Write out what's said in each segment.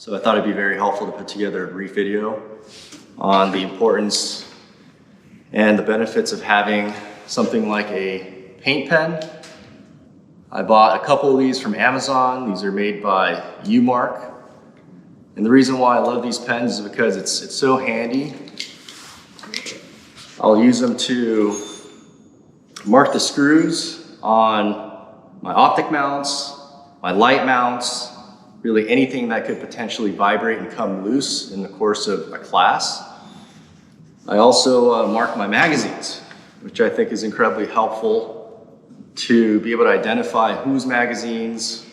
So I thought it'd be very helpful to put together a brief video on the importance and the benefits of having something like a paint pen. I bought a couple of these from Amazon. These are made by U-Mark. And the reason why I love these pens is because it's so handy. I'll use them to mark the screws on my optic mounts, my light mounts, really anything that could potentially vibrate and come loose in the course of a class. I also mark my magazines, which I think is incredibly helpful to be able to identify whose magazines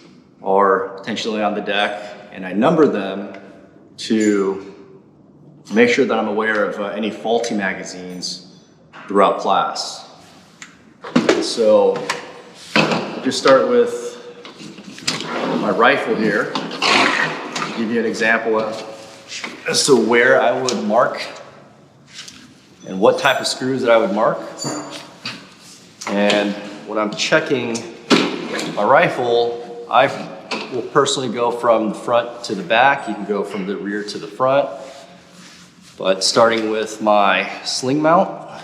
are potentially on the deck, and I number them to make sure that I'm aware of any faulty magazines throughout class. So I'll just start with my rifle here. I'll give you an example as to where I would mark and what type of screws that I would mark. And when I'm checking my rifle, I will personally go from the front to the back. You can go from the rear to the front. But starting with my sling mount,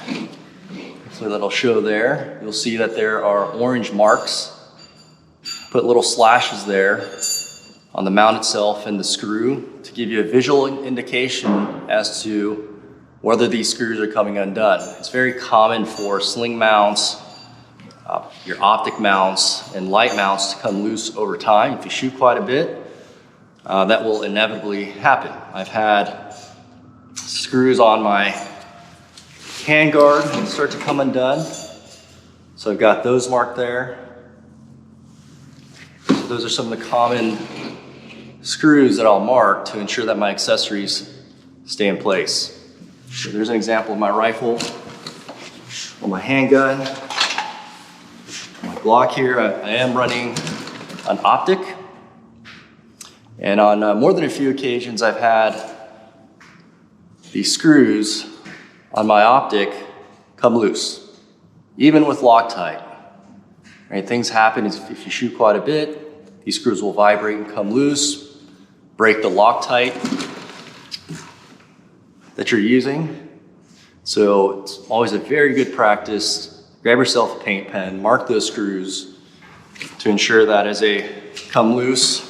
so that'll show there, you'll see that there are orange marks. Put little slashes there on the mount itself and the screw to give you a visual indication as to whether these screws are coming undone. It's very common for sling mounts, your optic mounts, and light mounts to come loose over time. If you shoot quite a bit, that will inevitably happen. I've had screws on my handguard start to come undone. So I've got those marked there. So those are some of the common screws that I'll mark to ensure that my accessories stay in place. So there's an example of my rifle, on my handgun, my Glock here. I am running an optic. And on more than a few occasions, I've had these screws on my optic come loose, even with Loctite. Right, things happen if you shoot quite a bit, these screws will vibrate and come loose, break the Loctite that you're using. So it's always a very good practice. Grab yourself a paint pen, mark those screws to ensure that as they come loose,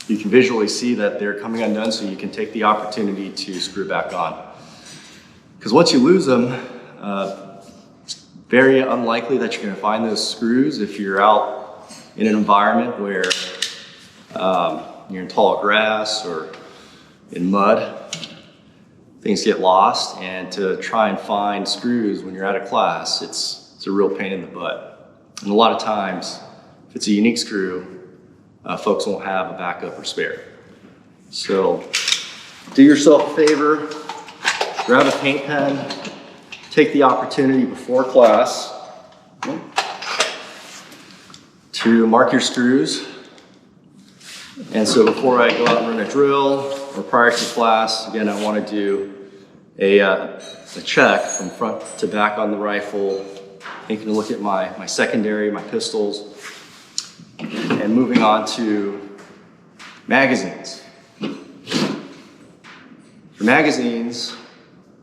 you can visually see that they're coming undone so you can take the opportunity to screw back on. Because once you lose them, it's very unlikely that you're going to find those screws if you're out in an environment where you're in tall grass or in mud. Things get lost, and to try and find screws when you're out of class, it's a real pain in the butt. And a lot of times, if it's a unique screw, folks won't have a backup or spare. So do yourself a favor, grab a paint pen, take the opportunity before class to mark your screws. And so before I go out and run a drill or prior to class, again, I want to do a check from front to back on the rifle, taking a look at my secondary, my pistols, and moving on to magazines. For magazines,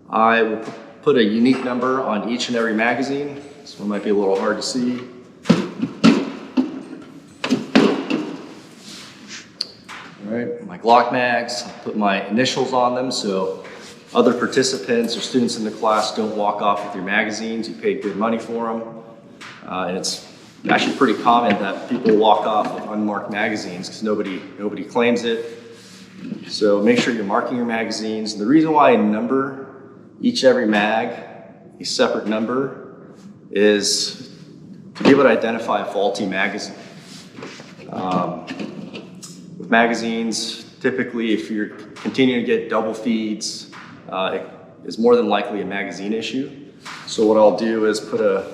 I will put a unique number on each and every magazine. This one might be a little hard to see. All right, my Glock mags, I put my initials on them so other participants or students in the class don't walk off with your magazines. You paid good money for them. And it's actually pretty common that people walk off with unmarked magazines because nobody claims it. So make sure you're marking your magazines. And the reason why I number each and every mag a separate number is to be able to identify a faulty magazine. With magazines, typically if you're continuing to get double feeds, it is more than likely a magazine issue. So what I'll do is put a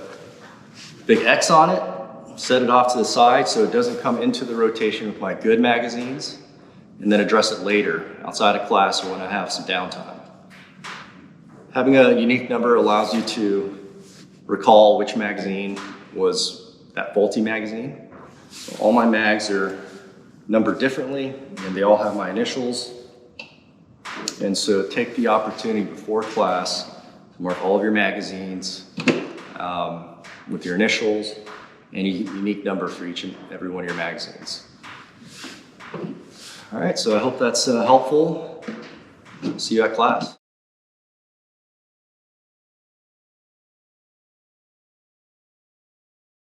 big X on it, set it off to the side so it doesn't come into the rotation with my good magazines, and then address it later outside of class or when I have some downtime. Having a unique number allows you to recall which magazine was that faulty magazine. So all my mags are numbered differently, and they all have my initials. And so take the opportunity before class to mark all of your magazines with your initials and a unique number for each and every one of your magazines. All right, so I hope that's helpful. See you at class.